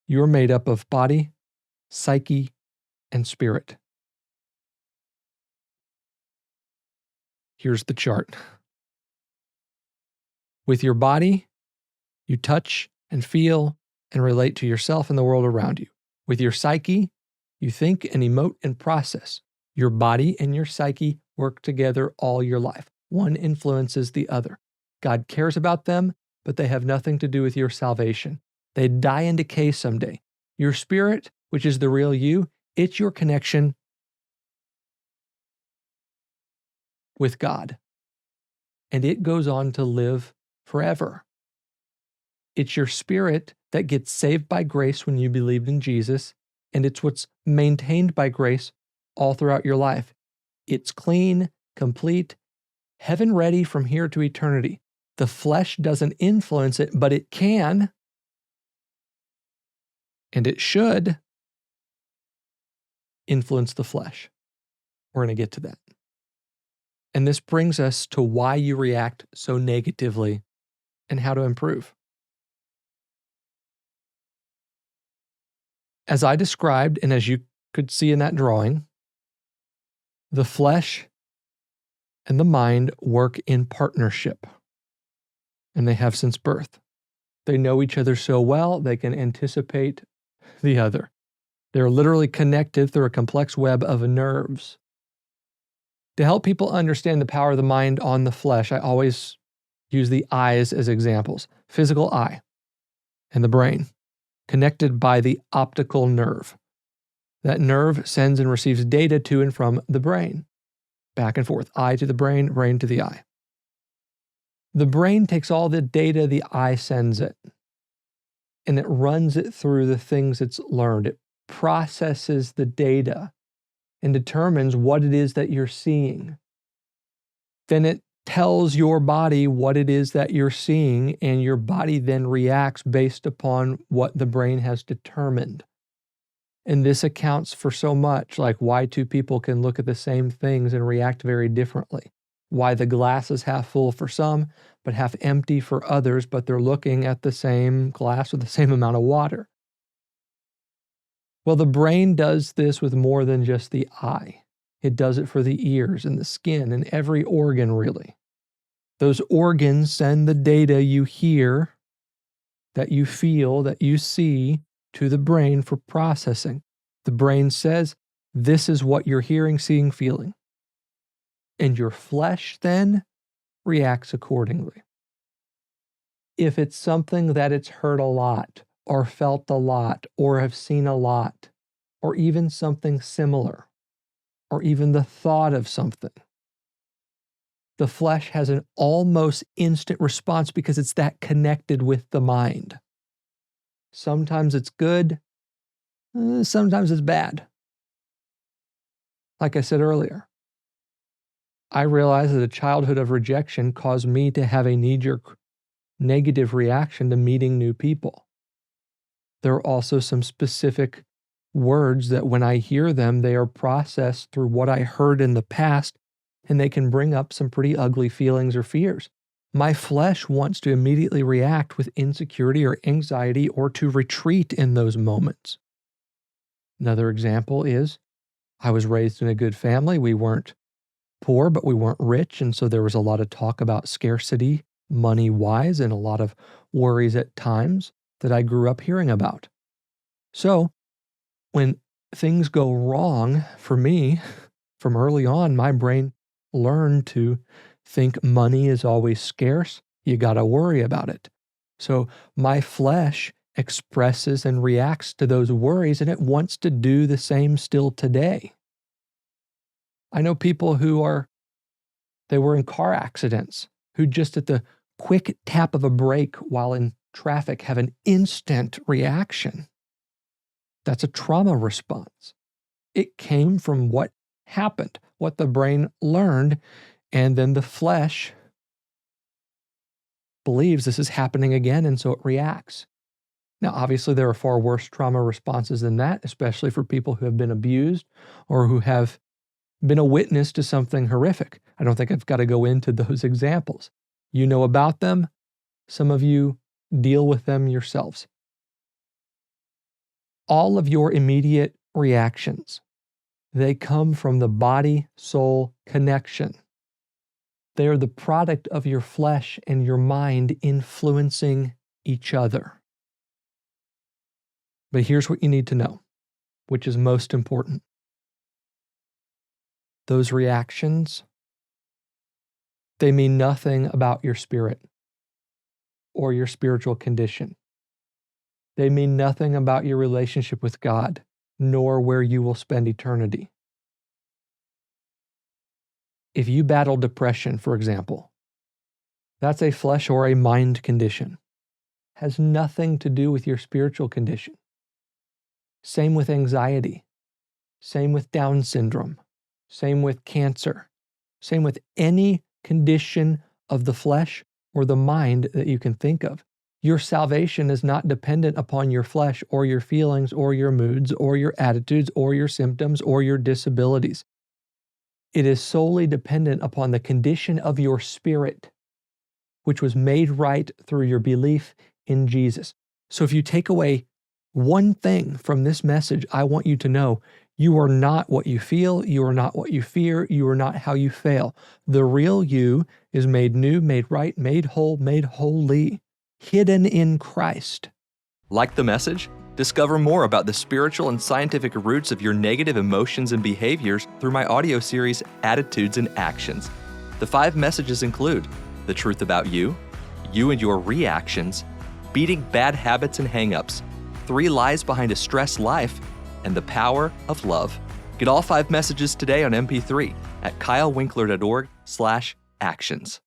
You're made up of body, psyche, and spirit. Here's the chart. With your body, you touch and feel and relate to yourself and the world around you. With your psyche, you think and emote and process. Your body and your psyche work together all your life. One influences the other. God cares about them, but they have nothing to do with your salvation. They die and decay someday. Your spirit, which is the real you, it's your connection with God. And it goes on to live forever. It's your spirit that gets saved by grace when you believed in Jesus, and it's what's maintained by grace all throughout your life. It's clean, complete, heaven ready from here to eternity. The flesh doesn't influence it, but it can, and it should influence the flesh. We're going to get to that. And this brings us to why you react so negatively and how to improve. As I described, and as you could see in that drawing, the flesh and the mind work in partnership, and they have since birth. They know each other so well, they can anticipate the other. They're literally connected through a complex web of nerves. To help people understand the power of the mind on the flesh, I always use the eyes as examples. Physical eye and the brain, connected by the optical nerve. That nerve sends and receives data to and from the brain, back and forth, eye to the brain to the eye. The brain takes all the data the eye sends it, and it runs it through the things it's learned. It processes the data and determines what it is that you're seeing. Then it tells your body what it is that you're seeing, and your body then reacts based upon what the brain has determined. And this accounts for so much, like why two people can look at the same things and react very differently. Why the glass is half full for some, but half empty for others, but they're looking at the same glass with the same amount of water. Well, the brain does this with more than just the eye. It does it for the ears and the skin and every organ, really. Those organs send the data you hear, that you feel, that you see, to the brain for processing. The brain says, this is what you're hearing, seeing, feeling. And your flesh then reacts accordingly. If it's something that it's heard a lot, or felt a lot, or have seen a lot, or even something similar, or even the thought of something, the flesh has an almost instant response because it's that connected with the mind. Sometimes it's good, sometimes it's bad. Like I said earlier, I realized that a childhood of rejection caused me to have a knee-jerk negative reaction to meeting new people. There are also some specific words that when I hear them, they are processed through what I heard in the past, and they can bring up some pretty ugly feelings or fears. My flesh wants to immediately react with insecurity or anxiety or to retreat in those moments. Another example is I was raised in a good family. We weren't poor, but we weren't rich, and so there was a lot of talk about scarcity, money-wise, and a lot of worries at times that I grew up hearing about. So when things go wrong for me, from early on, my brain learned to think money is always scarce. You got to worry about it. So my flesh expresses and reacts to those worries, and it wants to do the same still today. I know people they were in car accidents, who just at the quick tap of a brake while in traffic have an instant reaction. That's a trauma response. It came from what happened, what the brain learned, and then the flesh believes this is happening again, and so it reacts. Now, obviously, there are far worse trauma responses than that, especially for people who have been abused or who have been a witness to something horrific. I don't think I've got to go into those examples. You know about them. Some of you deal with them yourselves. all of your immediate reactions, they come from the body-soul connection. They are the product of your flesh and your mind influencing each other. But here's what you need to know, which is most important. Those reactions, they mean nothing about your spirit or your spiritual condition. They mean nothing about your relationship with God, nor where you will spend eternity. If you battle depression, for example, that's a flesh or a mind condition. Has nothing to do with your spiritual condition. Same with anxiety. Same with Down syndrome. Same with cancer. Same with any condition of the flesh or the mind that you can think of. Your salvation is not dependent upon your flesh or your feelings or your moods or your attitudes or your symptoms or your disabilities. It is solely dependent upon the condition of your spirit, which was made right through your belief in Jesus. So if you take away one thing from this message, I want you to know you are not what you feel, you are not what you fear, you are not how you fail. The real you is made new, made right, made whole, made holy, hidden in Christ. Like the message? Discover more about the spiritual and scientific roots of your negative emotions and behaviors through my audio series, Attitudes and Actions. The 5 messages include the truth about you and your reactions, beating bad habits and hang-ups, 3 lies behind a stressed life, and the power of love. Get all 5 messages today on MP3 at kylewinkler.org/actions.